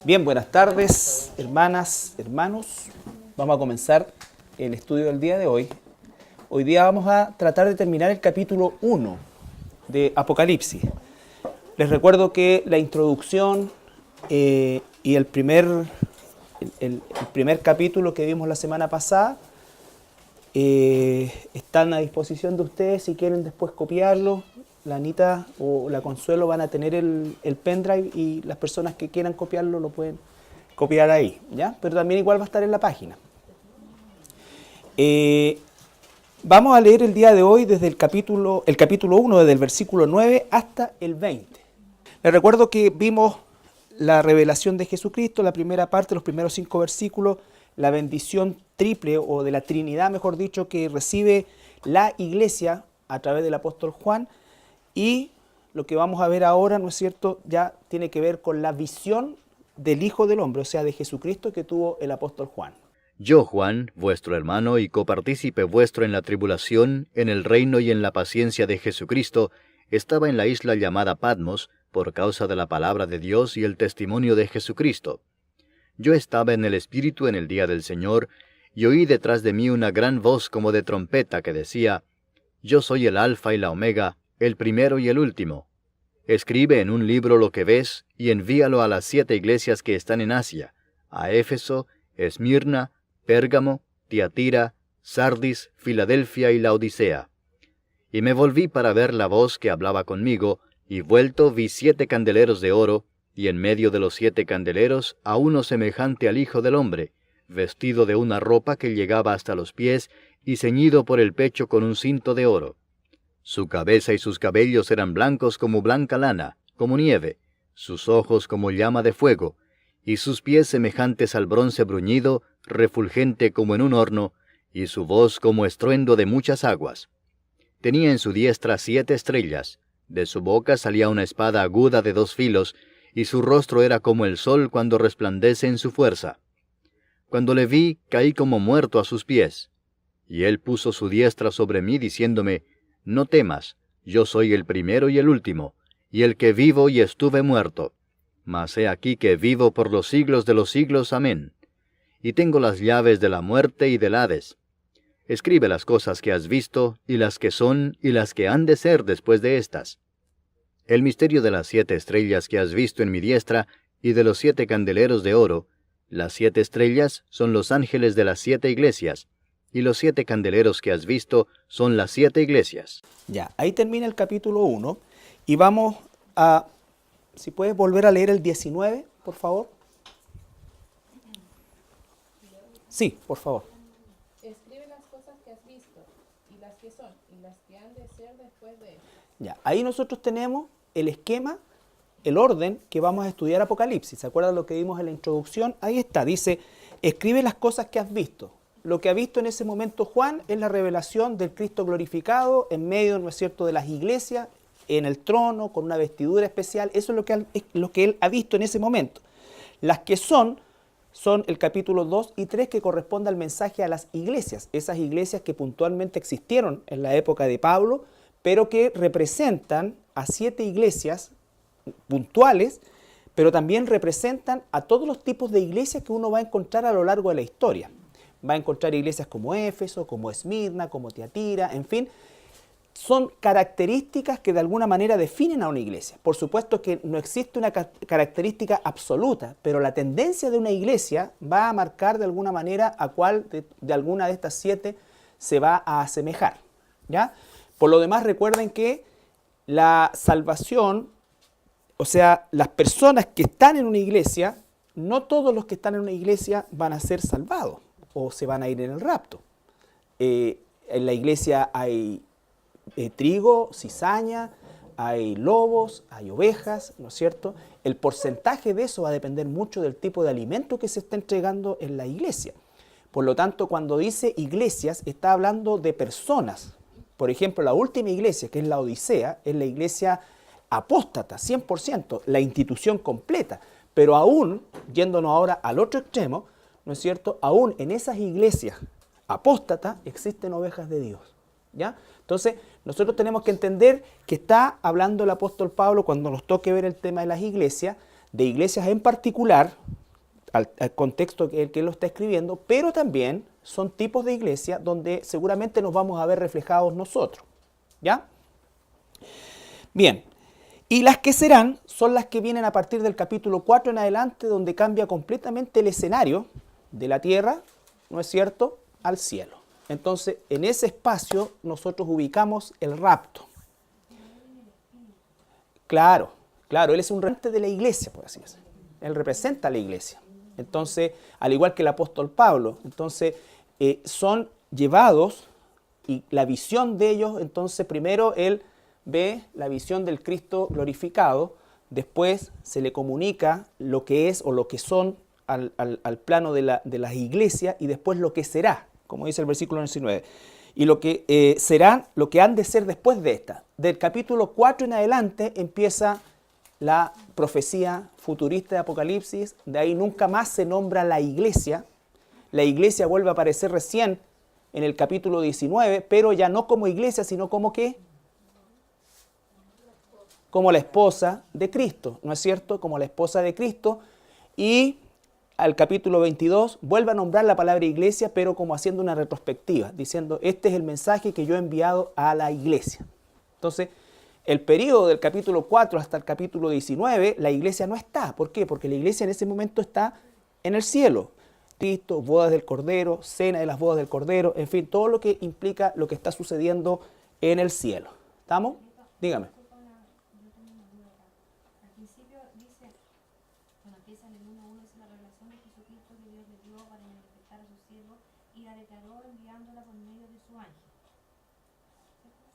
Bien, buenas tardes, hermanas, hermanos. Vamos a comenzar el estudio del día de hoy. Hoy día vamos a tratar de terminar el capítulo 1 de Apocalipsis. Les recuerdo que la introducción y el primer capítulo que vimos la semana pasada están a disposición de ustedes si quieren después copiarlo. La Anita o la Consuelo van a tener el pendrive y las personas que quieran copiarlo lo pueden copiar ahí, ¿ya? Pero también igual va a estar en la página. Vamos a leer el día de hoy desde el capítulo 1, desde el versículo 9 hasta el 20. Les recuerdo que vimos la revelación de Jesucristo, la primera parte, los primeros 5 versículos, la bendición triple o de la Trinidad, mejor dicho, que recibe la iglesia a través del apóstol Juan. Y lo que vamos a ver ahora, ¿no es cierto?, ya tiene que ver con la visión del Hijo del Hombre, o sea, de Jesucristo que tuvo el apóstol Juan. Yo, Juan, vuestro hermano y copartícipe vuestro en la tribulación, en el reino y en la paciencia de Jesucristo, estaba en la isla llamada Patmos, por causa de la palabra de Dios y el testimonio de Jesucristo. Yo estaba en el Espíritu en el día del Señor, y oí detrás de mí una gran voz como de trompeta que decía: Yo soy el Alfa y la Omega, el primero y el último. Escribe en un libro lo que ves, y envíalo a las 7 iglesias que están en Asia, a Éfeso, Esmirna, Pérgamo, Tiatira, Sardis, Filadelfia y Laodicea. Y me volví para ver la voz que hablaba conmigo, y vuelto vi 7 candeleros de oro, y en medio de los 7 candeleros a uno semejante al Hijo del Hombre, vestido de una ropa que llegaba hasta los pies, y ceñido por el pecho con un cinto de oro. Su cabeza y sus cabellos eran blancos como blanca lana, como nieve, sus ojos como llama de fuego, y sus pies semejantes al bronce bruñido, refulgente como en un horno, y su voz como estruendo de muchas aguas. Tenía en su diestra 7 estrellas, de su boca salía una espada aguda de 2 filos, y su rostro era como el sol cuando resplandece en su fuerza. Cuando le vi, caí como muerto a sus pies. Y él puso su diestra sobre mí, diciéndome: No temas, yo soy el primero y el último, y el que vivo y estuve muerto. Mas he aquí que vivo por los siglos de los siglos. Amén. Y tengo las llaves de la muerte y del Hades. Escribe las cosas que has visto, y las que son, y las que han de ser después de estas. El misterio de las 7 estrellas que has visto en mi diestra, y de los 7 candeleros de oro. Las 7 estrellas son los ángeles de las 7 iglesias, y los 7 candeleros que has visto son las 7 iglesias. Ya, ahí termina el capítulo 1 y vamos a, si puedes volver a leer el 19, por favor. Sí, por favor. Escribe las cosas que has visto, y las que son, y las que han de ser después de esto. Ya, ahí nosotros tenemos el esquema, el orden que vamos a estudiar Apocalipsis. ¿Se acuerdan lo que vimos en la introducción? Ahí está, dice, escribe las cosas que has visto. Lo que ha visto en ese momento Juan es la revelación del Cristo glorificado en medio, ¿no es cierto?, de las iglesias, en el trono, con una vestidura especial. Eso es lo que él ha visto en ese momento. Las que son el capítulo 2 y 3 que corresponde al mensaje a las iglesias. Esas iglesias que puntualmente existieron en la época de Pablo, pero que representan a 7 iglesias puntuales, pero también representan a todos los tipos de iglesias que uno va a encontrar a lo largo de la historia. Va a encontrar iglesias como Éfeso, como Esmirna, como Tiatira, en fin. Son características que de alguna manera definen a una iglesia. Por supuesto que no existe una característica absoluta, pero la tendencia de una iglesia va a marcar de alguna manera a cuál de alguna de estas 7 se va a asemejar, ¿ya? Por lo demás, recuerden que la salvación, o sea, las personas que están en una iglesia, no todos los que están en una iglesia van a ser salvados o se van a ir en el rapto. En la iglesia hay trigo, cizaña, hay lobos, hay ovejas, ¿no es cierto? El porcentaje de eso va a depender mucho del tipo de alimento que se está entregando en la iglesia. Por lo tanto, cuando dice iglesias, está hablando de personas. Por ejemplo, la última iglesia, que es la Odisea, es la iglesia apóstata, 100%, la institución completa. Pero aún, yéndonos ahora al otro extremo, ¿no es cierto?, aún en esas iglesias apóstatas existen ovejas de Dios, ¿ya? Entonces, nosotros tenemos que entender que está hablando el apóstol Pablo, cuando nos toque ver el tema de las iglesias, de iglesias en particular, al contexto que él lo está escribiendo, pero también son tipos de iglesia donde seguramente nos vamos a ver reflejados nosotros. ¿Ya? Bien. Y las que serán son las que vienen a partir del capítulo 4 en adelante, donde cambia completamente el escenario de la tierra, ¿no es cierto?, al cielo. Entonces, en ese espacio nosotros ubicamos el rapto. Claro, él es un representante de la iglesia, por así decirlo. Él representa a la iglesia. Entonces, al igual que el apóstol Pablo, entonces son llevados y la visión de ellos, entonces primero él ve la visión del Cristo glorificado, después se le comunica lo que es o lo que son al plano de las iglesias y después lo que será, como dice el versículo 19. Y lo que serán, lo que han de ser después de esta. Del capítulo 4 en adelante empieza la profecía futurista de Apocalipsis, de ahí nunca más se nombra la iglesia. La iglesia vuelve a aparecer recién en el capítulo 19, pero ya no como iglesia, sino como ¿qué? Como la esposa de Cristo, ¿no es cierto? Como la esposa de Cristo. Y al capítulo 22 vuelve a nombrar la palabra iglesia, pero como haciendo una retrospectiva, diciendo, este es el mensaje que yo he enviado a la iglesia. Entonces, el periodo del capítulo 4 hasta el capítulo 19, la iglesia no está. ¿Por qué? Porque la iglesia en ese momento está en el cielo. Cristo, bodas del Cordero, cena de las bodas del Cordero, en fin, todo lo que implica lo que está sucediendo en el cielo. ¿Estamos? Dígame. Al principio dice, cuando empieza en el 1:1, dice la revelación de Jesucristo que Dios le dio para manifestar a su siervo y la declaró enviándola por medio de su ángel.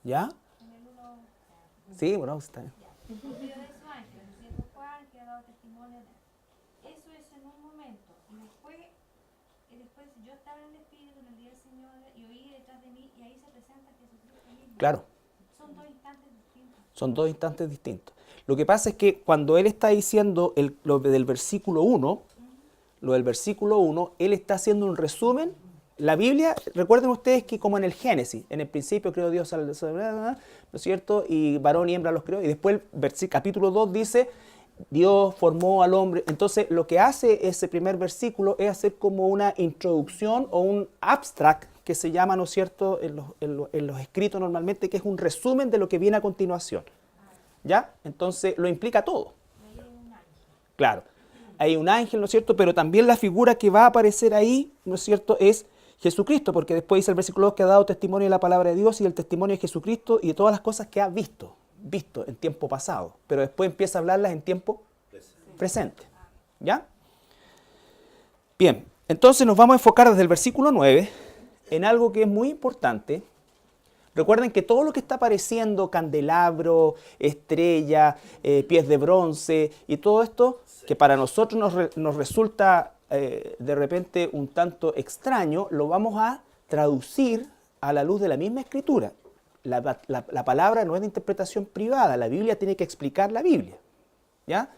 ¿Ya? En el 1, Sí, bueno, está bien. por medio de su ángel, el siervo Juan, que ha dado testimonio de él. Eso es en un momento. Y después yo estaba en el Espíritu en el día del Señor y oí detrás de mí y ahí se presenta Jesucristo mismo. Claro. Son dos instantes distintos. Son dos instantes distintos. Lo que pasa es que cuando él está diciendo lo del versículo 1, él está haciendo un resumen. La Biblia, recuerden ustedes que como en el Génesis, en el principio creó Dios, ¿no es cierto? Y varón y hembra los creó. Y después el capítulo 2 dice, Dios formó al hombre. Entonces lo que hace ese primer versículo es hacer como una introducción o un abstract, que se llama, ¿no es cierto?, en los escritos normalmente, que es un resumen de lo que viene a continuación. ¿Ya? Entonces lo implica todo. Claro, hay un ángel, ¿no es cierto? Pero también la figura que va a aparecer ahí, ¿no es cierto?, es Jesucristo, porque después dice el versículo 2 que ha dado testimonio de la palabra de Dios y el testimonio de Jesucristo y de todas las cosas que ha visto en tiempo pasado, pero después empieza a hablarlas en tiempo presente. ¿Ya? Bien, entonces nos vamos a enfocar desde el versículo 9 en algo que es muy importante. Recuerden que todo lo que está apareciendo, candelabro, estrella, pies de bronce y todo esto, que para nosotros nos resulta de repente un tanto extraño, lo vamos a traducir a la luz de la misma escritura. La palabra no es de interpretación privada, la Biblia tiene que explicar la Biblia. ¿Ya?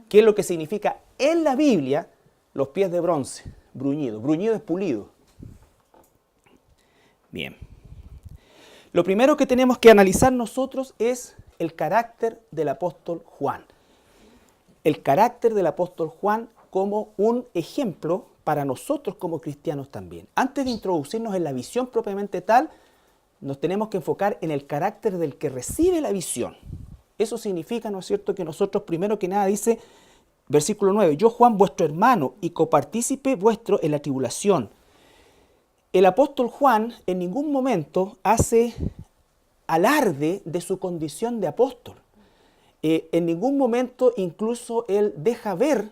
¿Qué es lo que significa en la Biblia los pies de bronce? Bruñido. Bruñido es pulido. Bien. Lo primero que tenemos que analizar nosotros es el carácter del apóstol Juan. El carácter del apóstol Juan como un ejemplo para nosotros como cristianos también. Antes de introducirnos en la visión propiamente tal, nos tenemos que enfocar en el carácter del que recibe la visión. Eso significa, ¿no es cierto?, que nosotros primero que nada dice, versículo 9, yo Juan, vuestro hermano y copartícipe vuestro en la tribulación. El apóstol Juan en ningún momento hace alarde de su condición de apóstol. En ningún momento incluso él deja ver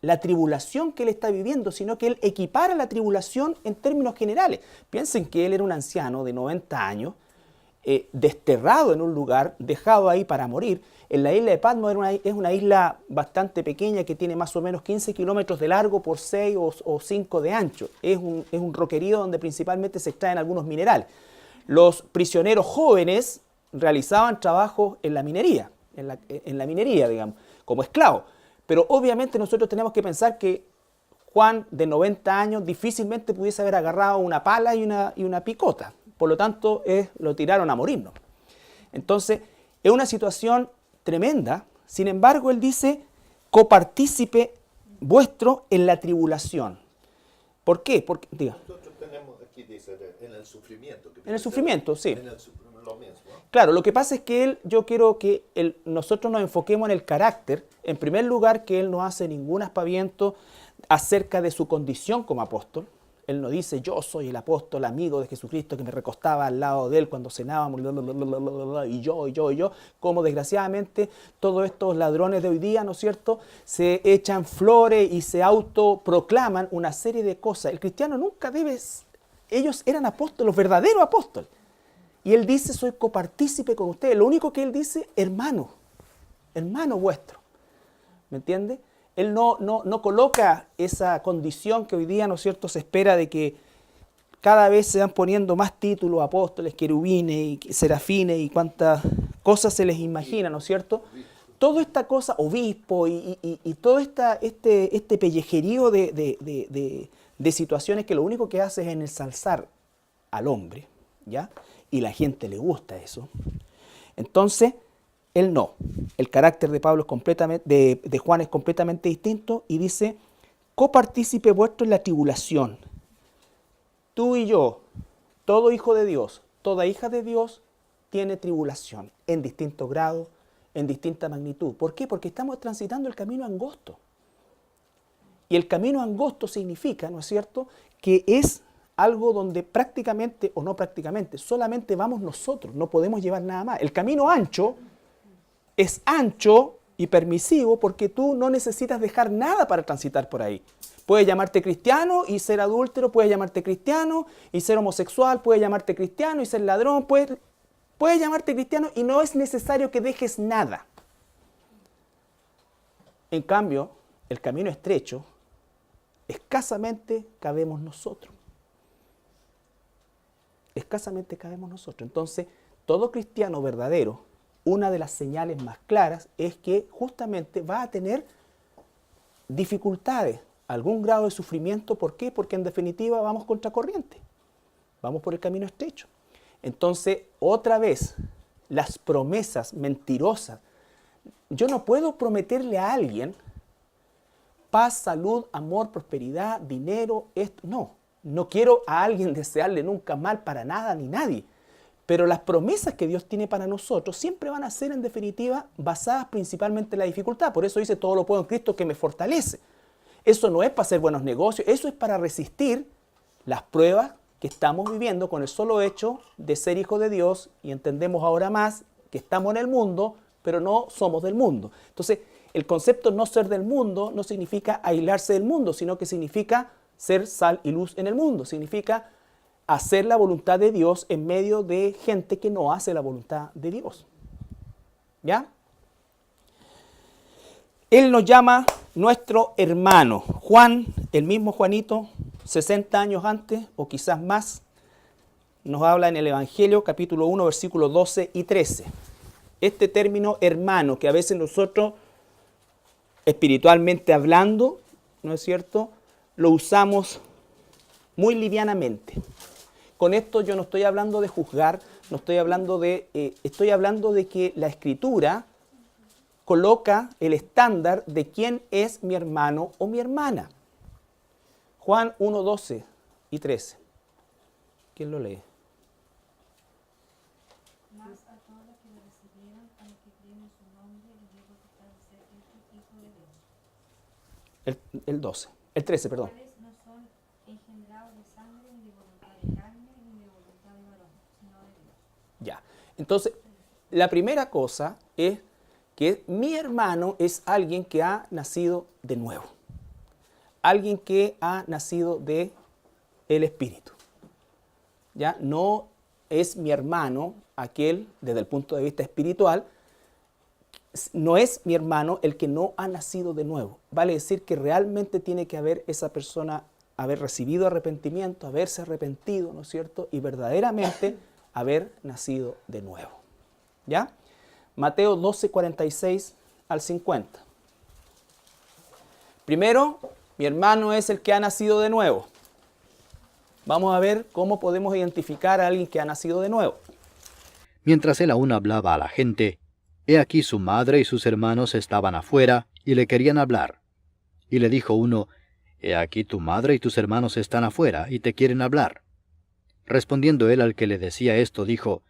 la tribulación que él está viviendo, sino que él equipara la tribulación en términos generales. Piensen que él era un anciano de 90 años, desterrado en un lugar, dejado ahí para morir. En la isla de Patmos es una isla bastante pequeña que tiene más o menos 15 kilómetros de largo por 6 o 5 de ancho. Es un roquerío donde principalmente se extraen algunos minerales. Los prisioneros jóvenes realizaban trabajos en la minería, digamos, como esclavos. Pero obviamente nosotros tenemos que pensar que Juan, de 90 años, difícilmente pudiese haber agarrado una pala y una picota. Por lo tanto, lo tiraron a morir, ¿no? Entonces, es una situación tremenda. Sin embargo, él dice, copartícipe vuestro en la tribulación. ¿Por qué? Porque, diga. Nosotros tenemos aquí, dice, en el sufrimiento. En el sufrimiento, sí. En lo mismo. Claro, lo que pasa es que yo quiero que nosotros nos enfoquemos en el carácter. En primer lugar, que él no hace ningún aspaviento acerca de su condición como apóstol. Él no dice, yo soy el apóstol amigo de Jesucristo que me recostaba al lado de él cuando cenábamos, y yo, como desgraciadamente todos estos ladrones de hoy día, ¿no es cierto?, se echan flores y se autoproclaman una serie de cosas. El cristiano nunca debe, ellos eran apóstoles, los verdaderos apóstoles. Y él dice, soy copartícipe con ustedes. Lo único que él dice, hermano vuestro. ¿Me entiende? Él no coloca esa condición que hoy día, ¿no es cierto?, se espera de que cada vez se van poniendo más títulos, apóstoles, querubines y serafines y cuántas cosas se les imagina, ¿no es cierto? Toda esta cosa, obispo y todo este pellejerío de situaciones que lo único que hace es ensalzar al hombre, ¿ya? Y la gente le gusta eso. Entonces, él no. El carácter de Pablo es completamente, de Juan es completamente distinto y dice, copartícipe vuestro en la tribulación. Tú y yo, todo hijo de Dios, toda hija de Dios tiene tribulación en distinto grado, en distinta magnitud. ¿Por qué? Porque estamos transitando el camino angosto. Y el camino angosto significa, ¿no es cierto?, que es algo donde prácticamente, o no prácticamente, solamente vamos nosotros, no podemos llevar nada más. El camino ancho es ancho y permisivo porque tú no necesitas dejar nada para transitar por ahí. Puedes llamarte cristiano y ser adúltero, puedes llamarte cristiano y ser homosexual, puedes llamarte cristiano y ser ladrón, puedes llamarte cristiano y no es necesario que dejes nada. En cambio, el camino estrecho, escasamente cabemos nosotros. Escasamente cabemos nosotros. Entonces, todo cristiano verdadero, una de las señales más claras es que justamente va a tener dificultades, algún grado de sufrimiento. ¿Por qué? Porque en definitiva vamos contracorriente, vamos por el camino estrecho. Entonces, otra vez, las promesas mentirosas. Yo no puedo prometerle a alguien paz, salud, amor, prosperidad, dinero, esto. No quiero a alguien desearle nunca mal para nada ni nadie. Pero las promesas que Dios tiene para nosotros siempre van a ser, en definitiva, basadas principalmente en la dificultad. Por eso dice, todo lo puedo en Cristo que me fortalece. Eso no es para hacer buenos negocios, eso es para resistir las pruebas que estamos viviendo con el solo hecho de ser hijo de Dios, y entendemos ahora más que estamos en el mundo, pero no somos del mundo. Entonces, el concepto no ser del mundo no significa aislarse del mundo, sino que significa ser sal y luz en el mundo. Significa hacer la voluntad de Dios en medio de gente que no hace la voluntad de Dios. ¿Ya? Él nos llama nuestro hermano. Juan, el mismo Juanito, 60 años antes o quizás más, nos habla en el Evangelio, capítulo 1, versículos 12 y 13. Este término hermano, que a veces nosotros, espiritualmente hablando, ¿no es cierto?, lo usamos muy livianamente. Con esto yo no estoy hablando de juzgar, no estoy hablando estoy hablando de que la Escritura coloca el estándar de quién es mi hermano o mi hermana. Juan 1, 12 y 13. ¿Quién lo lee? Más a todos los que le recibieron, a los que creen en su nombre, les dio potestad de ser hijos de Dios. El 12. El 13, perdón. Cuales no son engendrados de sangre, ni de voluntad de carne, ni de voluntad de varón, sino de Dios. Ya. Entonces, la primera cosa es que mi hermano es alguien que ha nacido de nuevo. Alguien que ha nacido de el Espíritu. ¿Ya? No es mi hermano aquel, desde el punto de vista espiritual, no es mi hermano el que no ha nacido de nuevo. Vale decir que realmente tiene que haber esa persona, haber recibido arrepentimiento, haberse arrepentido, ¿no es cierto? Y verdaderamente haber nacido de nuevo. ¿Ya? Mateo 12, 46 al 50. Primero, mi hermano es el que ha nacido de nuevo. Vamos a ver cómo podemos identificar a alguien que ha nacido de nuevo. Mientras él aún hablaba a la gente, he aquí su madre y sus hermanos estaban afuera y le querían hablar. Y le dijo uno, He aquí tu madre y tus hermanos están afuera, y te quieren hablar. Respondiendo él al que le decía esto, dijo,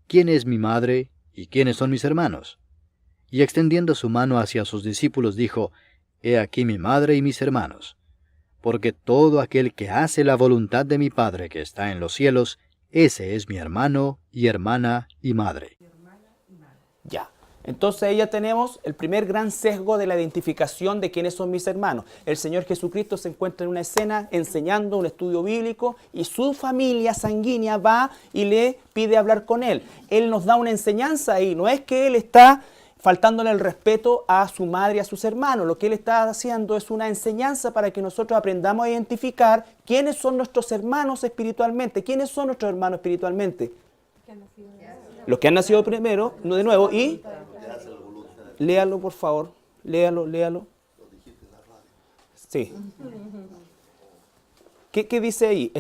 ¿Quién es mi madre, y quiénes son mis hermanos? Y extendiendo su mano hacia sus discípulos, dijo, He aquí mi madre y mis hermanos. Porque todo aquel que hace la voluntad de mi Padre que está en los cielos, ese es mi hermano, y hermana, y madre. Ya. Entonces ahí ya tenemos el primer gran sesgo de la identificación de quiénes son mis hermanos. El Señor Jesucristo se encuentra en una escena enseñando un estudio bíblico y su familia sanguínea va y le pide hablar con Él. Él nos da una enseñanza ahí. No es que Él está faltándole el respeto a su madre y a sus hermanos. Lo que Él está haciendo es una enseñanza para que nosotros aprendamos a identificar quiénes son nuestros hermanos espiritualmente. ¿Quiénes son nuestros hermanos espiritualmente? Los que han nacido primero, de nuevo, y... Léalo, por favor. Léalo. Sí. ¿Qué dice ahí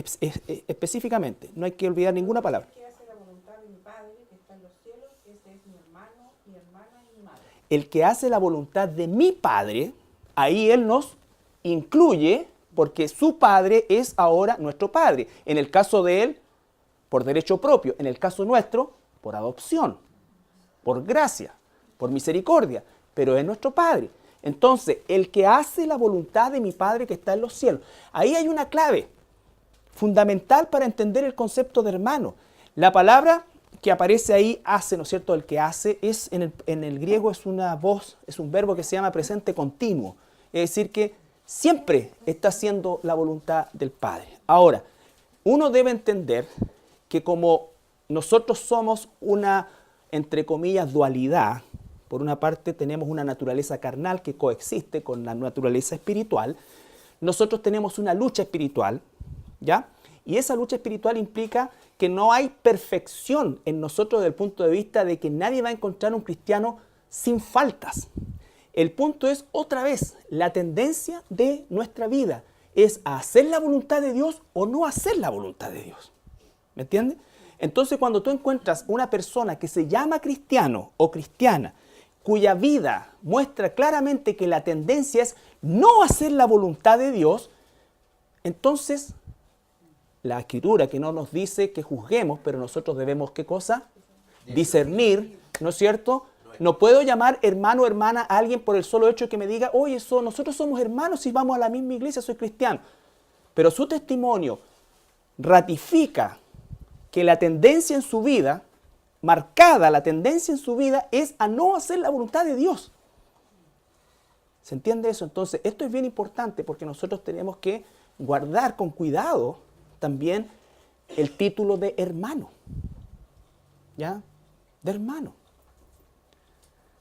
específicamente? No hay que olvidar ninguna palabra. Que hace la voluntad de mi Padre que está en los cielos, ese es mi hermano, mi hermana y mi madre. El que hace la voluntad de mi Padre, ahí Él nos incluye, porque su Padre es ahora nuestro Padre. En el caso de Él, por derecho propio. En el caso nuestro, por adopción, por gracia, por misericordia, pero es nuestro Padre. Entonces, el que hace la voluntad de mi Padre que está en los cielos. Ahí hay una clave fundamental para entender el concepto de hermano. La palabra que aparece ahí, hace, ¿no es cierto? El que hace, es en el griego es una voz, es un verbo que se llama presente continuo. Es decir, que siempre está haciendo la voluntad del Padre. Ahora, uno debe entender que como nosotros somos una, entre comillas, dualidad. Por una parte tenemos una naturaleza carnal que coexiste con la naturaleza espiritual. Nosotros tenemos una lucha espiritual, ¿ya? Y esa lucha espiritual implica que no hay perfección en nosotros desde el punto de vista de que nadie va a encontrar un cristiano sin faltas. El punto es, otra vez, la tendencia de nuestra vida es a hacer la voluntad de Dios o no hacer la voluntad de Dios. ¿Me entiendes? Entonces, cuando tú encuentras una persona que se llama cristiano o cristiana, cuya vida muestra claramente que la tendencia es no hacer la voluntad de Dios, entonces la Escritura que no nos dice que juzguemos, pero nosotros debemos, ¿qué cosa? Discernir, ¿no es cierto? No puedo llamar hermano o hermana a alguien por el solo hecho de que me diga, oye, nosotros somos hermanos y vamos a la misma iglesia, soy cristiano. Pero su testimonio ratifica que la tendencia en su vida, marcada la tendencia en su vida, es a no hacer la voluntad de Dios. ¿Se entiende eso? Entonces, esto es bien importante porque nosotros tenemos que guardar con cuidado también el título de hermano. ¿Ya? De hermano.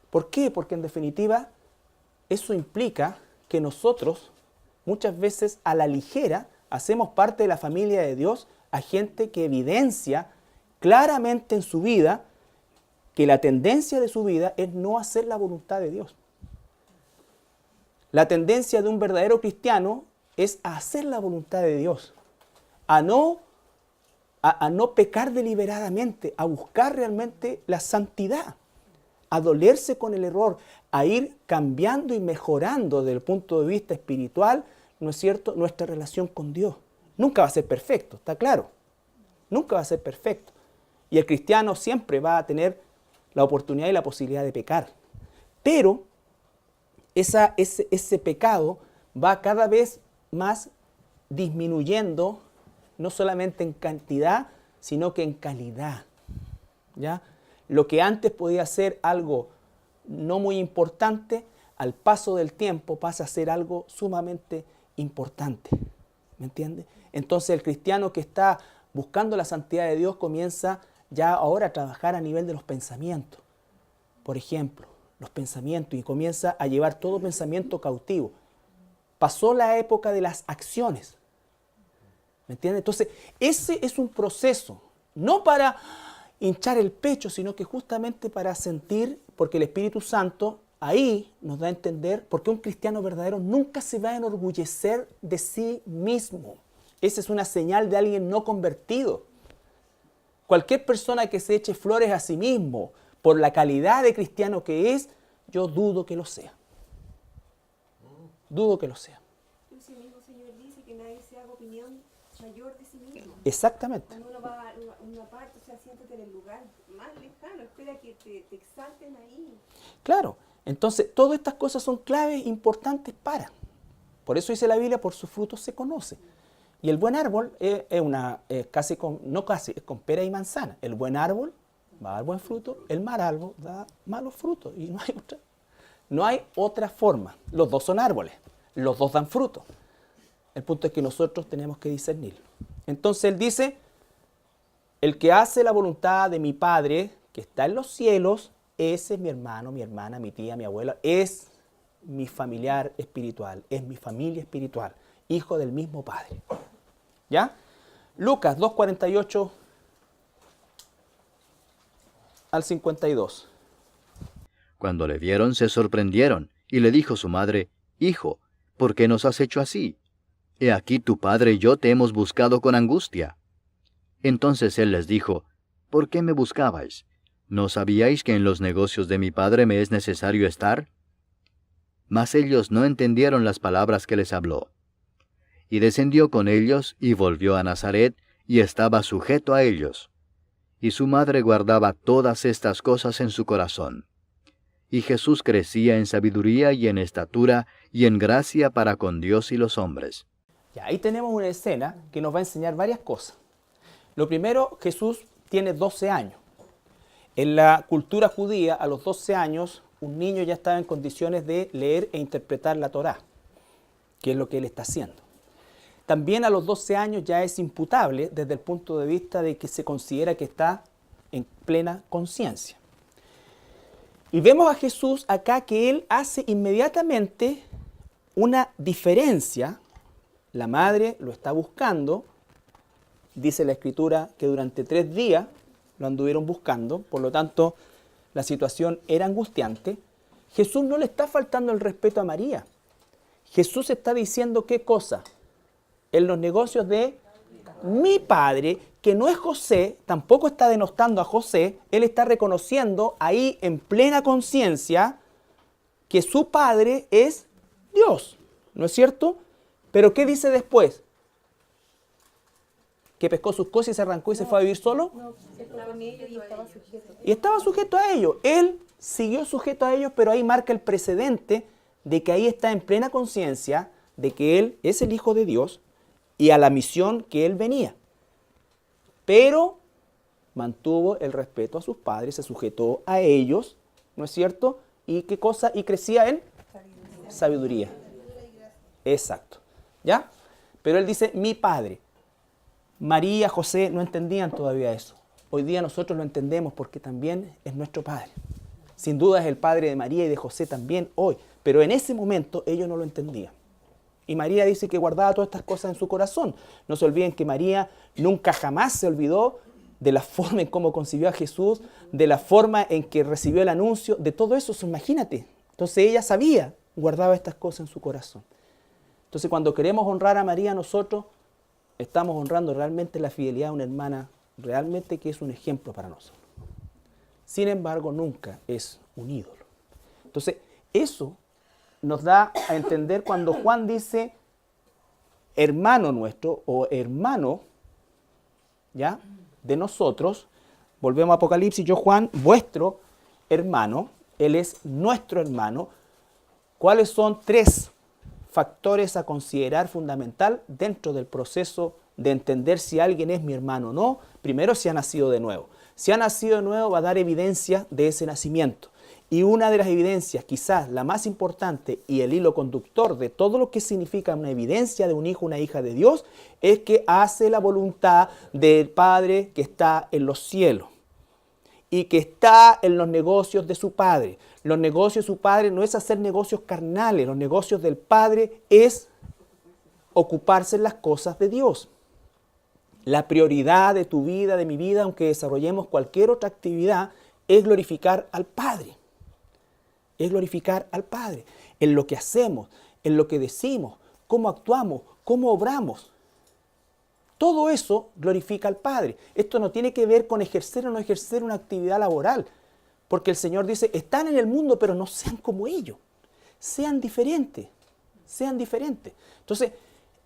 ¿Por qué? Porque en definitiva, eso implica que nosotros muchas veces a la ligera hacemos parte de la familia de Dios a gente que evidencia claramente en su vida que la tendencia de su vida es no hacer la voluntad de Dios. La tendencia de un verdadero cristiano es a hacer la voluntad de Dios, a no pecar deliberadamente, a buscar realmente la santidad, a dolerse con el error, a ir cambiando y mejorando desde el punto de vista espiritual, ¿no es cierto?, nuestra relación con Dios. Nunca va a ser perfecto, ¿está claro? Nunca va a ser perfecto. Y el cristiano siempre va a tener la oportunidad y la posibilidad de pecar. Pero ese pecado va cada vez más disminuyendo, no solamente en cantidad, sino que en calidad. ¿Ya? Lo que antes podía ser algo no muy importante, al paso del tiempo pasa a ser algo sumamente importante. ¿Me entiende? Entonces el cristiano que está buscando la santidad de Dios comienza ya ahora a trabajar a nivel de los pensamientos. Por ejemplo, los pensamientos, y comienza a llevar todo pensamiento cautivo. Pasó la época de las acciones. ¿Me entiende? Entonces, ese es un proceso, no para hinchar el pecho, sino que justamente para sentir, porque el Espíritu Santo ahí nos da a entender, porque un cristiano verdadero nunca se va a enorgullecer de sí mismo. Esa es una señal de alguien no convertido. Cualquier persona que se eche flores a sí mismo por la calidad de cristiano que es, yo dudo que lo sea. Dudo que lo sea. Ese mismo Señor dice que nadie se haga opinión mayor de sí mismo. Exactamente. Cuando uno va a una parte, o sea, siéntate en el lugar más lejano, espera que te exalten ahí. Claro. Entonces, todas estas cosas son claves importantes para. Por eso dice la Biblia, por sus frutos se conoce. Y el buen árbol es con pera y manzana. El buen árbol va a dar buen fruto, el mal árbol da malos frutos. Y no hay otra forma. Los dos son árboles, los dos dan fruto. El punto es que nosotros tenemos que discernirlo. Entonces él dice, el que hace la voluntad de mi Padre, que está en los cielos, ese es mi hermano, mi hermana, mi tía, mi abuela, es mi familiar espiritual, es mi familia espiritual, hijo del mismo Padre. ¿Ya? Lucas 2:48 al 52. Cuando le vieron, se sorprendieron, y le dijo su madre, Hijo, ¿por qué nos has hecho así? He aquí tu padre y yo te hemos buscado con angustia. Entonces él les dijo, ¿por qué me buscabais? ¿No sabíais que en los negocios de mi padre me es necesario estar? Mas ellos no entendieron las palabras que les habló. Y descendió con ellos, y volvió a Nazaret, y estaba sujeto a ellos. Y su madre guardaba todas estas cosas en su corazón. Y Jesús crecía en sabiduría y en estatura, y en gracia para con Dios y los hombres. Ya, ahí tenemos una escena que nos va a enseñar varias cosas. Lo primero, Jesús tiene 12 años. En la cultura judía, a los 12 años, un niño ya estaba en condiciones de leer e interpretar la Torá, que es lo que él está haciendo. También a los 12 años ya es imputable desde el punto de vista de que se considera que está en plena conciencia. Y vemos a Jesús acá que él hace inmediatamente una diferencia. La madre lo está buscando. Dice la Escritura que durante 3 días lo anduvieron buscando, por lo tanto la situación era angustiante. Jesús no le está faltando el respeto a María. Jesús está diciendo ¿qué cosa? En los negocios de mi padre, que no es José, tampoco está denostando a José, él está reconociendo ahí en plena conciencia que su padre es Dios, ¿no es cierto? Pero ¿qué dice después? ¿Que pescó sus cosas y se arrancó y se fue a vivir solo? No, estaba en ellos y estaba sujeto. Y estaba sujeto a ellos. Él siguió sujeto a ellos, pero ahí marca el precedente de que ahí está en plena conciencia de que él es el Hijo de Dios y a la misión que él venía. Pero mantuvo el respeto a sus padres, se sujetó a ellos, ¿no es cierto? ¿Y qué cosa? Y crecía en sabiduría. Exacto. ¿Ya? Pero él dice, mi padre. María, José no entendían todavía eso. Hoy día nosotros lo entendemos porque también es nuestro padre. Sin duda es el padre de María y de José también hoy. Pero en ese momento ellos no lo entendían. Y María dice que guardaba todas estas cosas en su corazón. No se olviden que María nunca jamás se olvidó de la forma en cómo concibió a Jesús, de la forma en que recibió el anuncio, de todo eso, imagínate. Entonces ella sabía, guardaba estas cosas en su corazón. Entonces cuando queremos honrar a María nosotros, estamos honrando realmente la fidelidad de una hermana, realmente que es un ejemplo para nosotros. Sin embargo, nunca es un ídolo. Entonces, eso nos da a entender cuando Juan dice hermano nuestro o hermano, ¿ya? De nosotros. Volvemos a Apocalipsis, yo Juan, vuestro hermano, él es nuestro hermano. ¿Cuáles son 3 factores a considerar fundamental dentro del proceso de entender si alguien es mi hermano o no? Primero, si ha nacido de nuevo. Si ha nacido de nuevo, va a dar evidencia de ese nacimiento. Y una de las evidencias, quizás la más importante y el hilo conductor de todo lo que significa una evidencia de un hijo, una hija de Dios, es que hace la voluntad del Padre que está en los cielos y que está en los negocios de su Padre. Los negocios de su Padre no es hacer negocios carnales, los negocios del Padre es ocuparse en las cosas de Dios. La prioridad de tu vida, de mi vida, aunque desarrollemos cualquier otra actividad, es glorificar al Padre. Es glorificar al Padre en lo que hacemos, en lo que decimos, cómo actuamos, cómo obramos. Todo eso glorifica al Padre. Esto no tiene que ver con ejercer o no ejercer una actividad laboral, porque el Señor dice, están en el mundo, pero no sean como ellos, sean diferentes. sean diferentes. Entonces,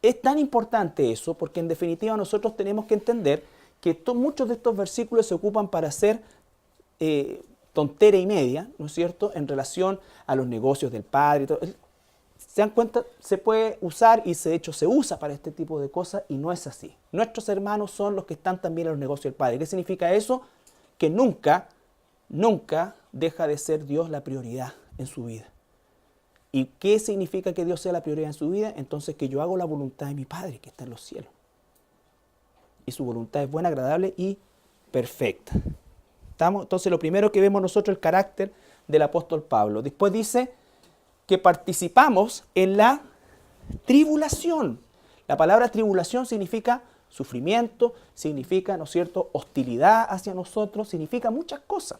es tan importante eso porque en definitiva nosotros tenemos que entender que muchos de estos versículos se ocupan para hacer tontera y media, ¿no es cierto?, en relación a los negocios del Padre. Y todo. ¿Se dan cuenta? Se puede usar y de hecho se usa para este tipo de cosas y no es así. Nuestros hermanos son los que están también en los negocios del Padre. ¿Qué significa eso? Que nunca deja de ser Dios la prioridad en su vida. ¿Y qué significa que Dios sea la prioridad en su vida? Entonces que yo hago la voluntad de mi Padre que está en los cielos. Y su voluntad es buena, agradable y perfecta. ¿Estamos? Entonces lo primero que vemos nosotros es el carácter del apóstol Pablo. Después dice que participamos en la tribulación. La palabra tribulación significa sufrimiento, significa, ¿no es cierto?, hostilidad hacia nosotros, significa muchas cosas.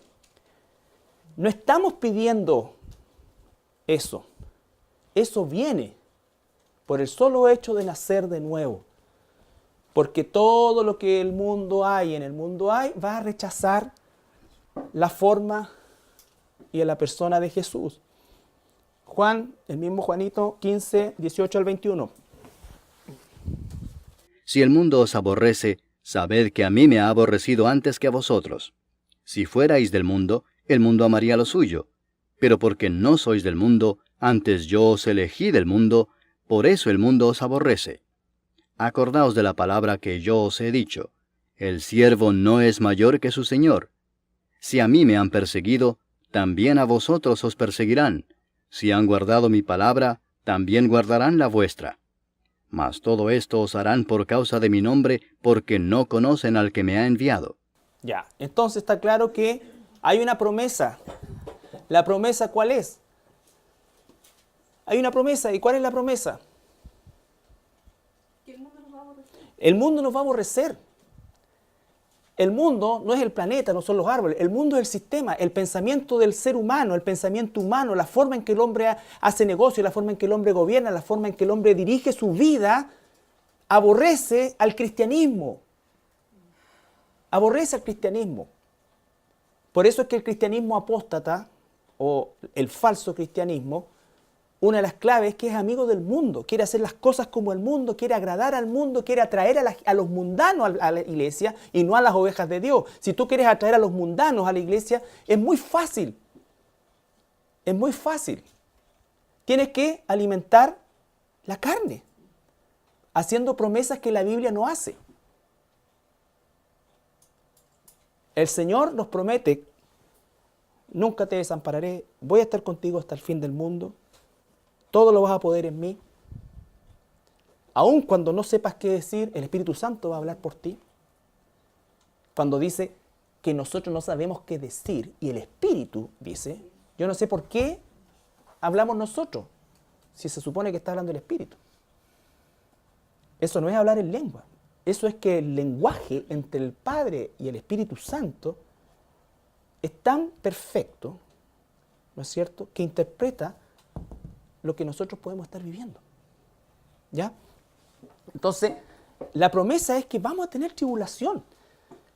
No estamos pidiendo eso. Eso viene por el solo hecho de nacer de nuevo. Porque todo lo que en el mundo hay, va a rechazar la forma y a la persona de Jesús. Juan, el mismo Juanito 15, 18 al 21. Si el mundo os aborrece, sabed que a mí me ha aborrecido antes que a vosotros. Si fuerais del mundo, el mundo amaría lo suyo. Pero porque no sois del mundo, antes yo os elegí del mundo, por eso el mundo os aborrece. Acordaos de la palabra que yo os he dicho. El siervo no es mayor que su señor. Si a mí me han perseguido, también a vosotros os perseguirán. Si han guardado mi palabra, también guardarán la vuestra. Mas todo esto os harán por causa de mi nombre, porque no conocen al que me ha enviado. Ya, entonces está claro que hay una promesa. ¿La promesa cuál es? Hay una promesa. ¿Y cuál es la promesa? Que el mundo nos va a aborrecer. El mundo nos va a aborrecer. El mundo no es el planeta, no son los árboles. El mundo es el sistema, el pensamiento del ser humano, el pensamiento humano, la forma en que el hombre hace negocio, la forma en que el hombre gobierna, la forma en que el hombre dirige su vida, aborrece al cristianismo. Aborrece al cristianismo. Por eso es que el cristianismo apóstata, o el falso cristianismo, una de las claves es que es amigo del mundo, quiere hacer las cosas como el mundo, quiere agradar al mundo, quiere atraer a los mundanos a la iglesia y no a las ovejas de Dios. Si tú quieres atraer a los mundanos a la iglesia, es muy fácil. Es muy fácil. Tienes que alimentar la carne, haciendo promesas que la Biblia no hace. El Señor nos promete, nunca te desampararé, voy a estar contigo hasta el fin del mundo. Todo lo vas a poder en mí. Aun cuando no sepas qué decir, el Espíritu Santo va a hablar por ti. Cuando dice que nosotros no sabemos qué decir, y el Espíritu dice, yo no sé por qué hablamos nosotros, si se supone que está hablando el Espíritu. Eso no es hablar en lengua. Eso es que el lenguaje entre el Padre y el Espíritu Santo es tan perfecto, ¿no es cierto?, que interpreta lo que nosotros podemos estar viviendo. ¿Ya? Entonces, la promesa es que vamos a tener tribulación.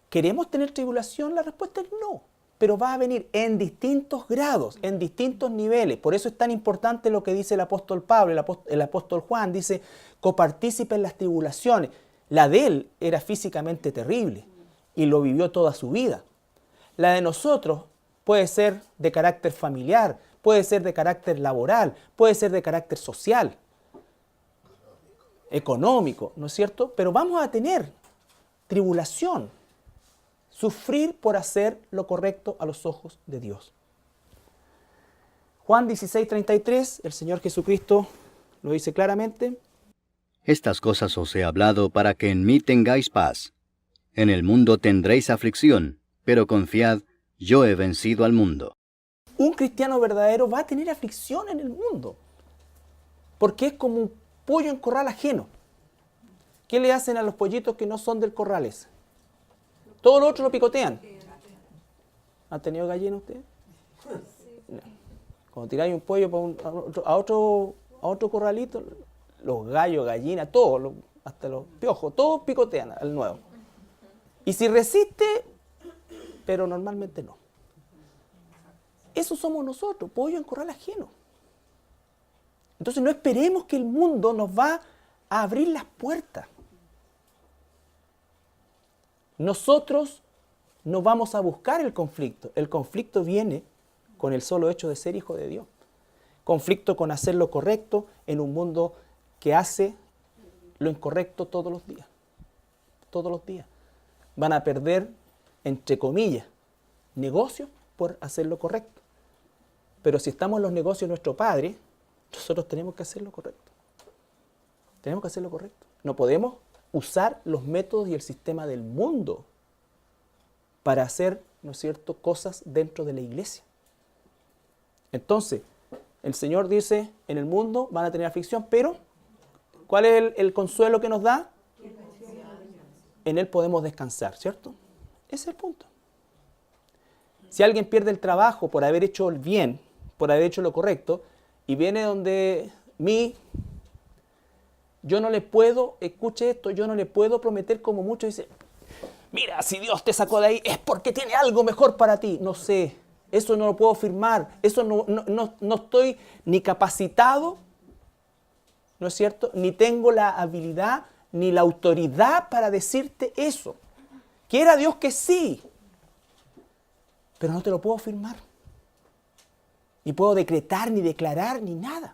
¿Queremos tener tribulación? La respuesta es no. Pero va a venir en distintos grados, en distintos niveles. Por eso es tan importante lo que dice el apóstol Pablo, el apóstol Juan. Dice, copartícipe en las tribulaciones. La de él era físicamente terrible y lo vivió toda su vida. La de nosotros puede ser de carácter familiar, puede ser de carácter laboral, puede ser de carácter social, económico, ¿no es cierto? Pero vamos a tener tribulación, sufrir por hacer lo correcto a los ojos de Dios. Juan 16:33, el Señor Jesucristo lo dice claramente. Estas cosas os he hablado para que en mí tengáis paz. En el mundo tendréis aflicción, pero confiad, yo he vencido al mundo. Un cristiano verdadero va a tener aflicción en el mundo, porque es como un pollo en corral ajeno. ¿Qué le hacen a los pollitos que no son del corral ese? Todo lo otro lo picotean. ¿Han tenido gallina ustedes? No. Cuando tiráis un pollo a otro corralito, los gallos, gallinas, todos, hasta los piojos, todos picotean al nuevo. Y si resiste, pero normalmente no. Eso somos nosotros, pollo en corral ajeno. Entonces no esperemos que el mundo nos va a abrir las puertas. Nosotros no vamos a buscar el conflicto. El conflicto viene con el solo hecho de ser hijo de Dios. Conflicto con hacer lo correcto en un mundo que hace lo incorrecto todos los días. Todos los días. Van a perder, entre comillas, negocios por hacer lo correcto. Pero si estamos en los negocios de nuestro Padre, nosotros tenemos que hacer lo correcto. Tenemos que hacer lo correcto. No podemos usar los métodos y el sistema del mundo para hacer, ¿no es cierto?, cosas dentro de la iglesia. Entonces, el Señor dice, en el mundo van a tener aflicción, pero ¿cuál es el consuelo que nos da? En Él podemos descansar, ¿cierto? Ese es el punto. Si alguien pierde el trabajo por haber hecho el bien, por haber hecho lo correcto, y viene donde mí, yo no le puedo, escuche esto, yo no le puedo prometer como muchos dicen, mira, si Dios te sacó de ahí es porque tiene algo mejor para ti. No sé, eso no lo puedo firmar, eso no estoy ni capacitado, ¿no es cierto? Ni tengo la habilidad ni la autoridad para decirte eso. Quiera Dios que sí, pero no te lo puedo firmar. Ni puedo decretar, ni declarar, ni nada.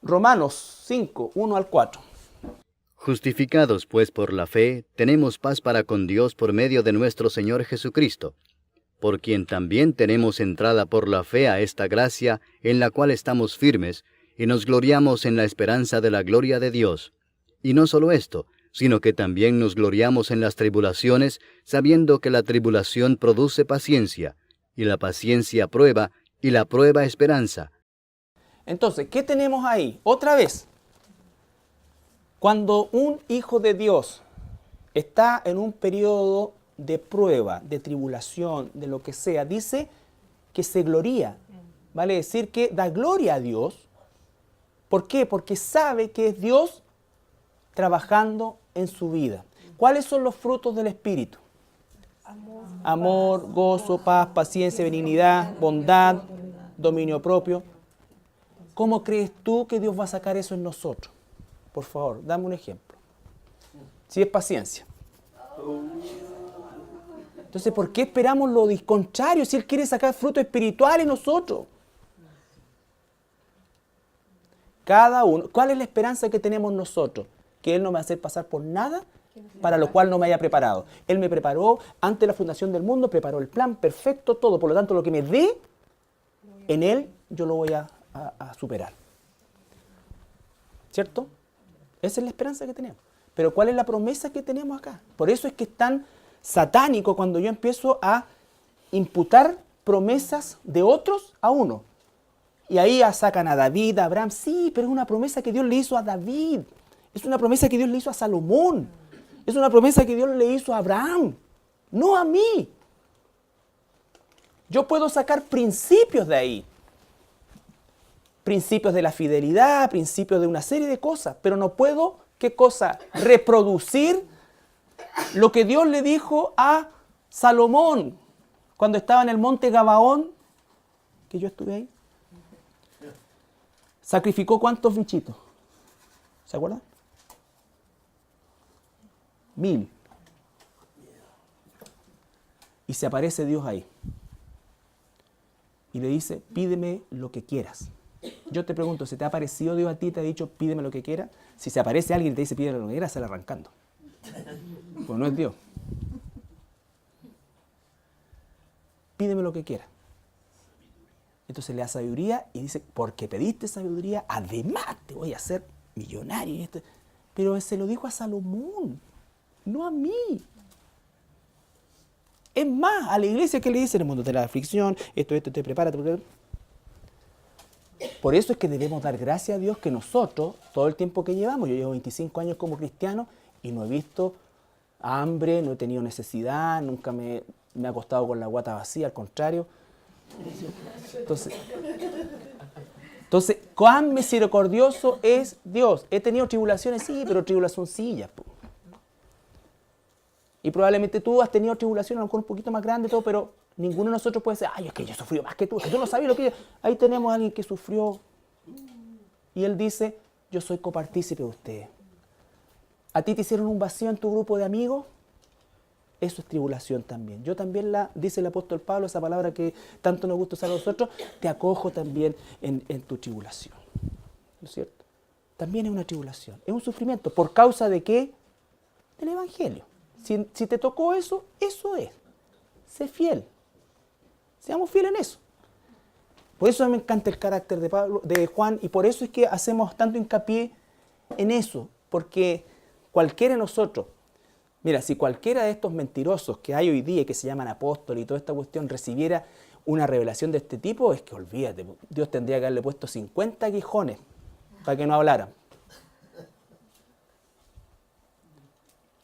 Romanos 5, 1 al 4. Justificados pues por la fe, tenemos paz para con Dios por medio de nuestro Señor Jesucristo, por quien también tenemos entrada por la fe a esta gracia en la cual estamos firmes, y nos gloriamos en la esperanza de la gloria de Dios. Y no solo esto, sino que también nos gloriamos en las tribulaciones, sabiendo que la tribulación produce paciencia, y la paciencia prueba, y la prueba esperanza. Entonces, ¿qué tenemos ahí? Otra vez, cuando un hijo de Dios está en un periodo de prueba, de tribulación, de lo que sea, dice que se gloría. Vale decir que da gloria a Dios. ¿Por qué? Porque sabe que es Dios trabajando en su vida. ¿Cuáles son los frutos del Espíritu? Amor, gozo, paz, paciencia, benignidad, bondad, dominio propio. ¿Cómo crees tú que Dios va a sacar eso en nosotros? Por favor, dame un ejemplo. Si es paciencia. Entonces, ¿por qué esperamos lo contrario si Él quiere sacar fruto espiritual en nosotros? Cada uno. ¿Cuál es la esperanza que tenemos nosotros? Que Él no me va a hacer pasar por nada para lo cual no me haya preparado. Él me preparó antes de la fundación del mundo, preparó el plan perfecto, todo. Por lo tanto, lo que me dé, en Él yo lo voy a superar. ¿Cierto? Esa es la esperanza que tenemos. Pero ¿cuál es la promesa que tenemos acá? Por eso es que es tan satánico cuando yo empiezo a imputar promesas de otros a uno. Y ahí sacan a David, a Abraham. Sí, pero es una promesa que Dios le hizo a David. Es una promesa que Dios le hizo a Salomón. Es una promesa que Dios le hizo a Abraham. No a mí. Yo puedo sacar principios de ahí. Principios de la fidelidad, principios de una serie de cosas. Pero no puedo, ¿qué cosa? Reproducir lo que Dios le dijo a Salomón cuando estaba en el monte Gabaón, que yo estuve ahí. ¿Sacrificó cuántos bichitos? ¿Se acuerdan? 1000. Y se aparece Dios ahí. Y le dice, pídeme lo que quieras. Yo te pregunto, ¿se te ha aparecido Dios a ti y te ha dicho, pídeme lo que quieras? Si se aparece alguien y te dice, pídeme lo que quieras, sale arrancando. Pues no es Dios. Pídeme lo que quieras. Entonces le da sabiduría y dice, porque pediste sabiduría, además te voy a hacer millonario. Pero se lo dijo a Salomón, no a mí. Es más, a la iglesia que le dice, en el mundo de la aflicción, esto, prepárate. Por eso es que debemos dar gracias a Dios que nosotros, todo el tiempo que llevamos, yo llevo 25 años como cristiano y no he visto hambre, no he tenido necesidad, nunca me ha acostado con la guata vacía, al contrario. Entonces, cuán misericordioso es Dios. He tenido tribulaciones, sí, pero tribulacioncillas. Y probablemente tú has tenido tribulaciones, a lo mejor un poquito más grande, todo, pero Ninguno de nosotros puede decir, ay, es que yo sufrí más que tú no sabes lo que yo... Ahí tenemos a alguien que sufrió. Y él dice, yo soy copartícipe de ustedes. ¿A ti te hicieron un vacío en tu grupo de amigos? Eso es tribulación también. Yo también dice el apóstol Pablo, esa palabra que tanto nos gusta usar a nosotros, te acojo también en tu tribulación. ¿No es cierto? También es una tribulación, es un sufrimiento. ¿Por causa de qué? Del Evangelio. Si te tocó eso, eso es. Sé fiel. Seamos fieles en eso. Por eso me encanta el carácter de Juan, y por eso es que hacemos tanto hincapié en eso, porque cualquiera de nosotros, mira, si cualquiera de estos mentirosos que hay hoy día, que se llaman apóstoles y toda esta cuestión, recibiera una revelación de este tipo, es que olvídate, Dios tendría que haberle puesto 50 aguijones para que no hablaran.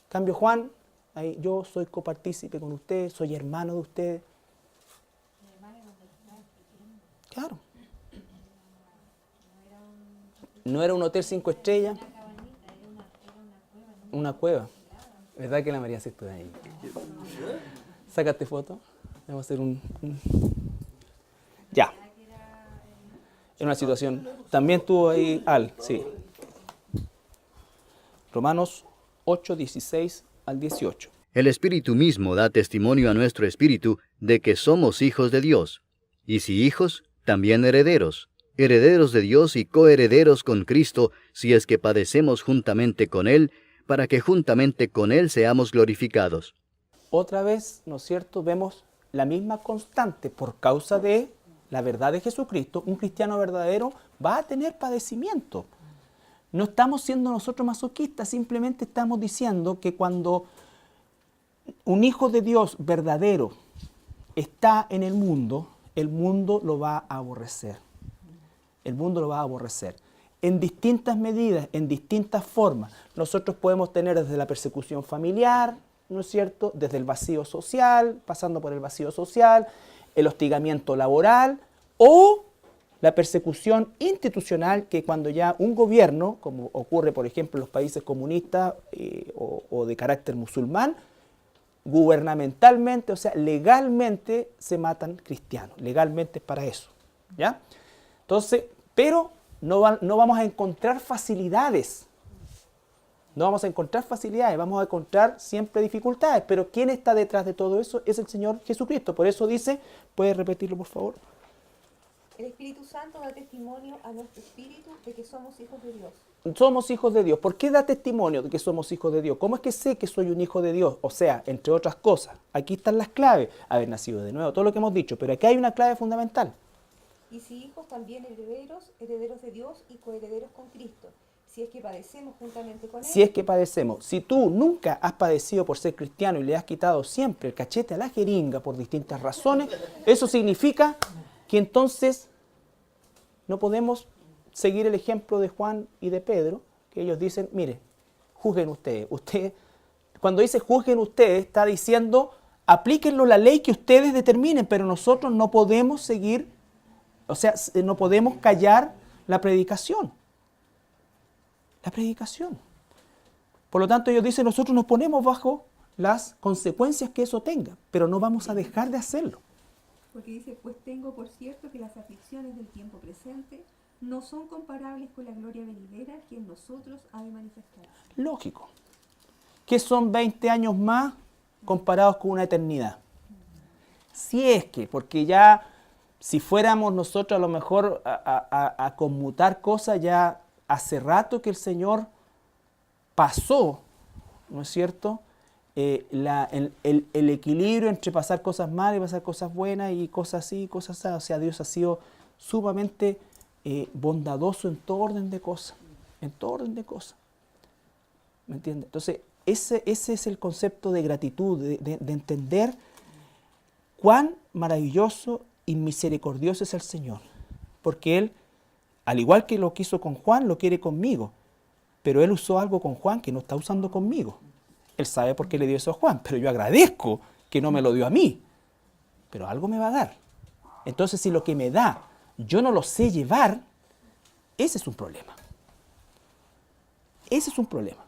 Cambio Juan, ahí, yo soy copartícipe con ustedes, soy hermano de ustedes. Claro. No era un hotel 5 estrellas. Una cueva. ¿Verdad que la María se estuvo ahí? Sácate foto. Vamos a hacer Ya. En una situación. También estuvo ahí sí. Romanos 8, 16 al 18. El Espíritu mismo da testimonio a nuestro espíritu de que somos hijos de Dios. Y si hijos, también herederos, herederos de Dios y coherederos con Cristo, si es que padecemos juntamente con Él, para que juntamente con Él seamos glorificados. Otra vez, ¿no es cierto?, vemos la misma constante. Por causa de la verdad de Jesucristo, un cristiano verdadero va a tener padecimiento. No estamos siendo nosotros masoquistas, simplemente estamos diciendo que cuando un hijo de Dios verdadero está en el mundo lo va a aborrecer. El mundo lo va a aborrecer. En distintas medidas, en distintas formas. Nosotros podemos tener desde la persecución familiar, ¿no es cierto?, desde el vacío social, pasando por el vacío social, el hostigamiento laboral o la persecución institucional, que cuando ya un gobierno, como ocurre por ejemplo en los países comunistas o de carácter musulmán, gubernamentalmente, o sea, legalmente se matan cristianos. Legalmente es para eso, ¿ya? Entonces, pero no vamos a encontrar facilidades. No vamos a encontrar facilidades, vamos a encontrar siempre dificultades. Pero ¿quién está detrás de todo eso? Es el Señor Jesucristo. Por eso dice, ¿puedes repetirlo por favor? El Espíritu Santo da testimonio a nuestro espíritu de que somos hijos de Dios. Somos hijos de Dios. ¿Por qué da testimonio de que somos hijos de Dios? ¿Cómo es que sé que soy un hijo de Dios? O sea, entre otras cosas, aquí están las claves. Haber nacido de nuevo, todo lo que hemos dicho. Pero aquí hay una clave fundamental. Y si hijos, también herederos, herederos de Dios y coherederos con Cristo, si es que padecemos juntamente con Él. Si es que padecemos. Si tú nunca has padecido por ser cristiano y le has quitado siempre el cachete a la jeringa por distintas razones, eso significa que entonces no podemos seguir el ejemplo de Juan y de Pedro, que ellos dicen, mire, juzguen ustedes. Cuando dice juzguen ustedes, está diciendo, aplíquenlo la ley que ustedes determinen, pero nosotros no podemos seguir, o sea, no podemos callar la predicación. La predicación. Por lo tanto, ellos dicen, nosotros nos ponemos bajo las consecuencias que eso tenga, pero no vamos a dejar de hacerlo. Porque dice, pues tengo por cierto que las aflicciones del tiempo presente no son comparables con la gloria venidera que en nosotros ha de manifestar. Lógico. ¿Qué son 20 años más comparados con una eternidad? Si es que, porque ya, si fuéramos nosotros a lo mejor a conmutar cosas, ya hace rato que el Señor pasó, ¿no es cierto?, el equilibrio entre pasar cosas malas y pasar cosas buenas y cosas así y cosas así. O sea, Dios ha sido sumamente bondadoso en todo orden de cosas. En todo orden de cosas. ¿Me entiendes? Entonces, ese es el concepto de gratitud, de entender cuán maravilloso y misericordioso es el Señor. Porque Él, al igual que lo quiso con Juan, lo quiere conmigo. Pero Él usó algo con Juan que no está usando conmigo. Él sabe por qué le dio eso a Juan, pero yo agradezco que no me lo dio a mí. Pero algo me va a dar. Entonces, si lo que me da yo no lo sé llevar, ese es un problema. Ese es un problema.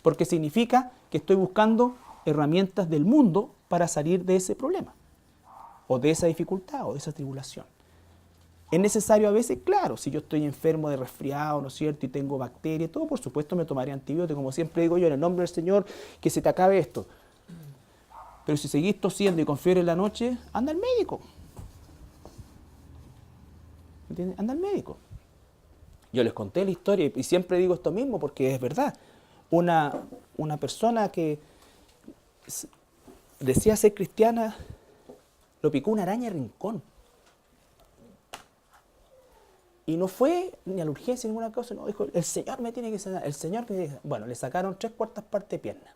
Porque significa que estoy buscando herramientas del mundo para salir de ese problema. o de esa dificultad o de esa tribulación. Es necesario a veces, claro, si yo estoy enfermo de resfriado, ¿no es cierto?, y tengo bacterias, todo, por supuesto me tomaré antibióticos, como siempre digo yo, en el nombre del Señor, que se te acabe esto. Pero si seguís tosiendo y con fiebre en la noche, anda al médico. ¿Me entiendes? Anda al médico. Yo les conté la historia y siempre digo esto mismo porque es verdad. Una persona que decía ser cristiana, lo picó una araña de rincón. Y no fue ni a la urgencia ni ninguna cosa, no, dijo, el Señor me tiene que sanar, el Señor me tiene que sanar. Bueno, le sacaron 3/4 partes de pierna.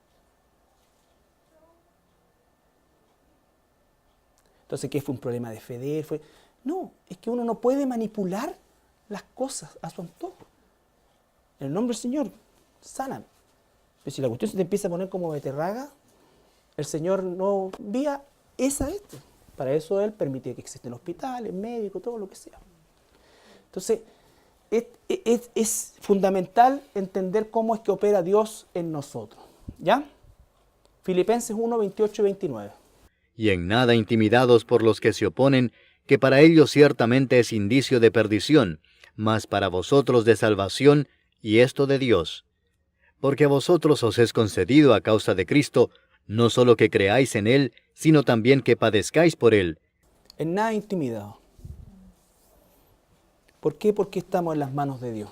Entonces, ¿qué fue un problema de fe de él? No, es que uno no puede manipular las cosas a su antojo. En el nombre del Señor, sanan. Pero si la cuestión se te empieza a poner como beterraga, el Señor no vía esa esto. Para eso Él permite que existen hospitales, médicos, todo lo que sea. Entonces, es fundamental entender cómo es que opera Dios en nosotros. ¿Ya? Filipenses 1, 28 y 29. Y en nada intimidados por los que se oponen, que para ellos ciertamente es indicio de perdición, mas para vosotros de salvación, y esto de Dios. Porque a vosotros os es concedido a causa de Cristo, no solo que creáis en Él, sino también que padezcáis por Él. En nada intimidados. ¿Por qué? Porque estamos en las manos de Dios.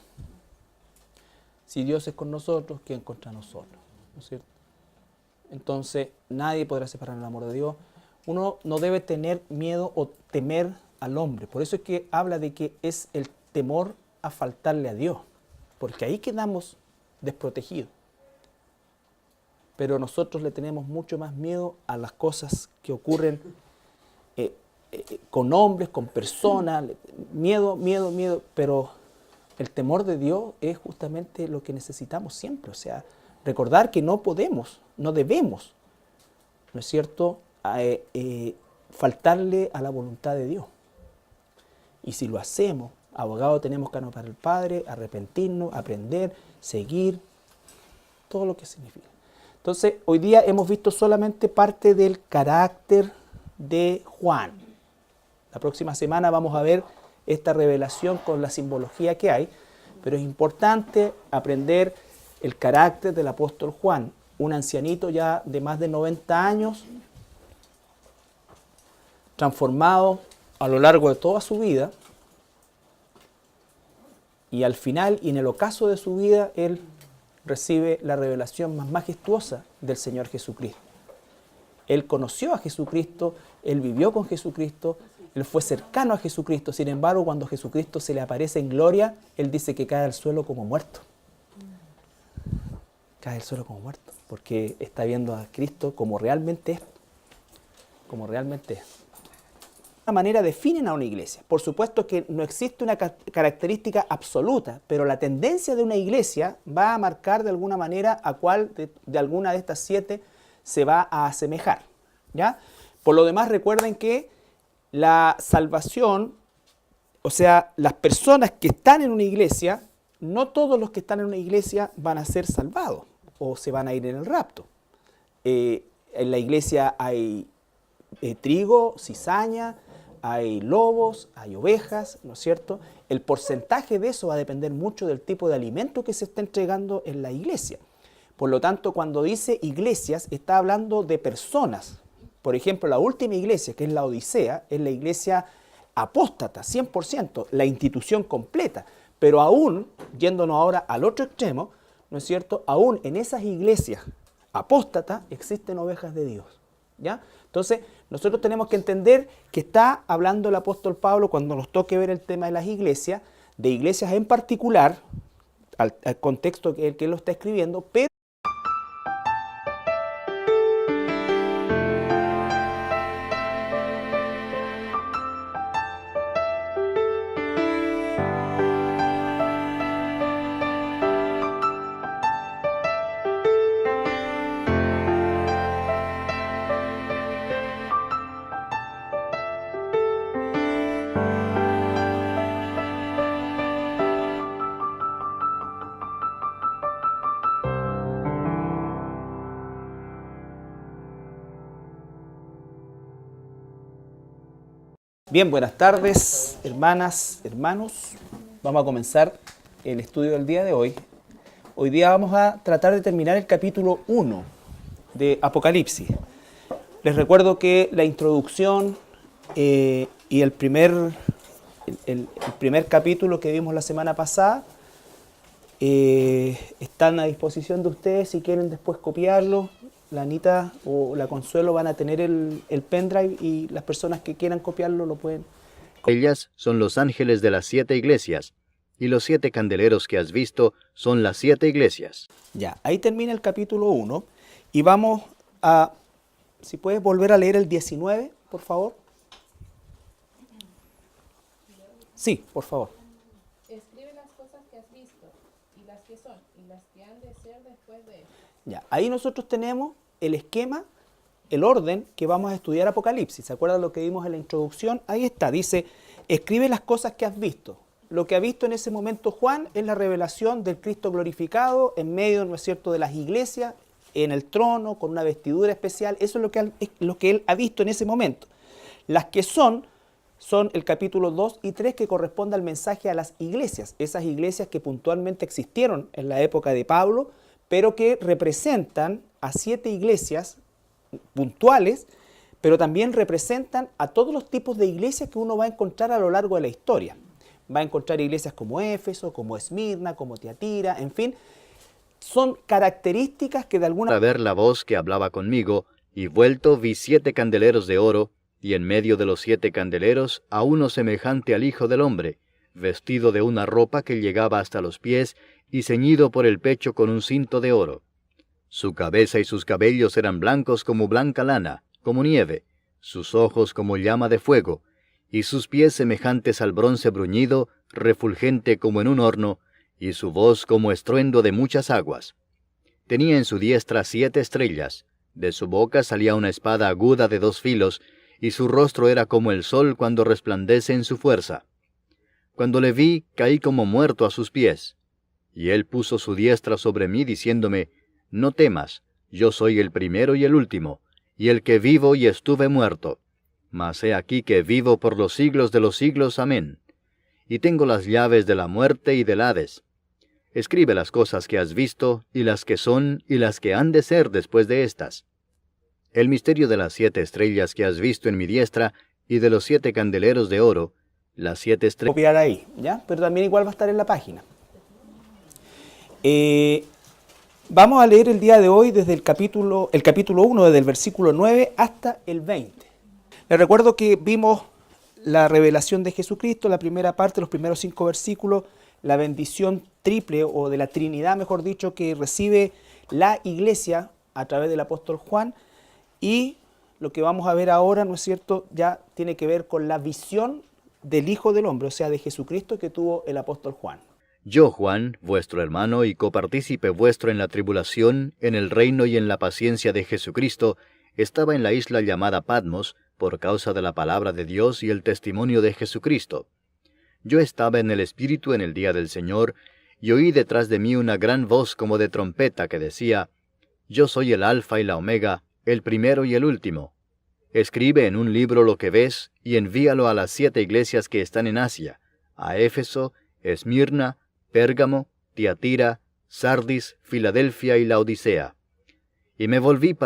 Si Dios es con nosotros, ¿quién contra nosotros? ¿No es cierto? Entonces, nadie podrá separar el amor de Dios. Uno no debe tener miedo o temer al hombre. Por eso es que habla de que es el temor a faltarle a Dios. Porque ahí quedamos desprotegidos. Pero nosotros le tenemos mucho más miedo a las cosas que ocurren con hombres, con personas, miedo, pero el temor de Dios es justamente lo que necesitamos siempre, o sea, recordar que no podemos, no debemos, ¿no es cierto?, faltarle a la voluntad de Dios. Y si lo hacemos, abogado tenemos que para el Padre, arrepentirnos, aprender, seguir, todo lo que significa. Entonces, hoy día hemos visto solamente parte del carácter de Juan. La próxima semana vamos a ver esta revelación con la simbología que hay, pero es importante aprender el carácter del apóstol Juan, un ancianito ya de más de 90 años, transformado a lo largo de toda su vida, y al final y en el ocaso de su vida, él recibe la revelación más majestuosa del Señor Jesucristo. Él conoció a Jesucristo, él vivió con Jesucristo, él fue cercano a Jesucristo. Sin embargo, cuando Jesucristo se le aparece en gloria, él dice que cae al suelo como muerto. Cae al suelo como muerto, porque está viendo a Cristo como realmente es. Como realmente es. De alguna manera definen a una iglesia. Por supuesto que no existe una característica absoluta, pero la tendencia de una iglesia va a marcar de alguna manera a cuál de alguna de estas 7 se va a asemejar. ¿Ya? Por lo demás, recuerden que la salvación, o sea, las personas que están en una iglesia, no todos los que están en una iglesia van a ser salvados o se van a ir en el rapto. En la iglesia hay trigo, cizaña, hay lobos, hay ovejas, ¿no es cierto? El porcentaje de eso va a depender mucho del tipo de alimento que se está entregando en la iglesia. Por lo tanto, cuando dice iglesias, está hablando de personas. Por ejemplo, la última iglesia, que es la Odisea, es la iglesia apóstata, 100%, la institución completa. Pero aún, yéndonos ahora al otro extremo, ¿no es cierto? Aún en esas iglesias apóstatas existen ovejas de Dios. ¿Ya? Entonces, nosotros tenemos que entender que está hablando el apóstol Pablo, cuando nos toque ver el tema de las iglesias, de iglesias en particular, al contexto que él lo está escribiendo, pero Bien, buenas tardes, hermanas, hermanos. Vamos a comenzar el estudio del día de hoy. Hoy día vamos a tratar de terminar el capítulo 1 de Apocalipsis. Les recuerdo que la introducción y el primer capítulo que vimos la semana pasada están a disposición de ustedes si quieren después copiarlo. La Anita o la Consuelo van a tener el pendrive y las personas que quieran copiarlo lo pueden. Ellas son los ángeles de las 7 iglesias, y los 7 candeleros que has visto son las 7 iglesias. Ya, ahí termina el capítulo 1 y vamos a, si puedes volver a leer el 19, por favor. Sí, por favor. Escribe las cosas que has visto, y las que son, y las que han de ser después de esto. Ya, ahí nosotros tenemos el esquema, el orden que vamos a estudiar Apocalipsis. ¿Se acuerdan lo que vimos en la introducción? Ahí está, dice, escribe las cosas que has visto. Lo que ha visto en ese momento Juan es la revelación del Cristo glorificado en medio, ¿no es cierto?, de las iglesias, en el trono, con una vestidura especial. Eso es lo que él ha visto en ese momento. Las que son el capítulo 2 y 3 que corresponde al mensaje a las iglesias. Esas iglesias que puntualmente existieron en la época de Pablo, pero que representan a 7 iglesias puntuales, pero también representan a todos los tipos de iglesias que uno va a encontrar a lo largo de la historia. Va a encontrar iglesias como Éfeso, como Esmirna, como Tiatira, en fin. Son características que de alguna Para ver la voz que hablaba conmigo, y vuelto vi 7 candeleros de oro, y en medio de los 7 candeleros a uno semejante al Hijo del Hombre, vestido de una ropa que llegaba hasta los pies, y ceñido por el pecho con un cinto de oro. Su cabeza y sus cabellos eran blancos como blanca lana, como nieve, sus ojos como llama de fuego, y sus pies semejantes al bronce bruñido, refulgente como en un horno, y su voz como estruendo de muchas aguas. Tenía en su diestra 7 estrellas, de su boca salía una espada aguda de 2 filos, y su rostro era como el sol cuando resplandece en su fuerza. Cuando le vi, caí como muerto a sus pies. Y él puso su diestra sobre mí, diciéndome, no temas, yo soy el primero y el último, y el que vivo y estuve muerto. Mas he aquí que vivo por los siglos de los siglos, amén. Y tengo las llaves de la muerte y del Hades. Escribe las cosas que has visto, y las que son, y las que han de ser después de estas. El misterio de las 7 estrellas que has visto en mi diestra, y de los 7 candeleros de oro, las 7 estrellas. copiar ahí, ¿ya? Pero también igual va a estar en la página. Vamos a leer el día de hoy desde el capítulo 1, desde el versículo 9 hasta el 20. Les recuerdo que vimos la revelación de Jesucristo, la primera parte, los primeros 5 versículos, la bendición triple, o de la Trinidad, mejor dicho, que recibe la iglesia a través del apóstol Juan, y lo que vamos a ver ahora, ¿no es cierto?, ya tiene que ver con la visión del Hijo del Hombre, o sea, de Jesucristo que tuvo el apóstol Juan. Yo, Juan, vuestro hermano y copartícipe vuestro en la tribulación, en el reino y en la paciencia de Jesucristo, estaba en la isla llamada Patmos, por causa de la palabra de Dios y el testimonio de Jesucristo. Yo estaba en el Espíritu en el día del Señor, y oí detrás de mí una gran voz como de trompeta que decía, Yo soy el Alfa y la Omega, el primero y el último. Escribe en un libro lo que ves, y envíalo a las 7 iglesias que están en Asia, a Éfeso, Esmirna, Pérgamo, Tiatira, Sardis, Filadelfia y Laodicea. Y me volví para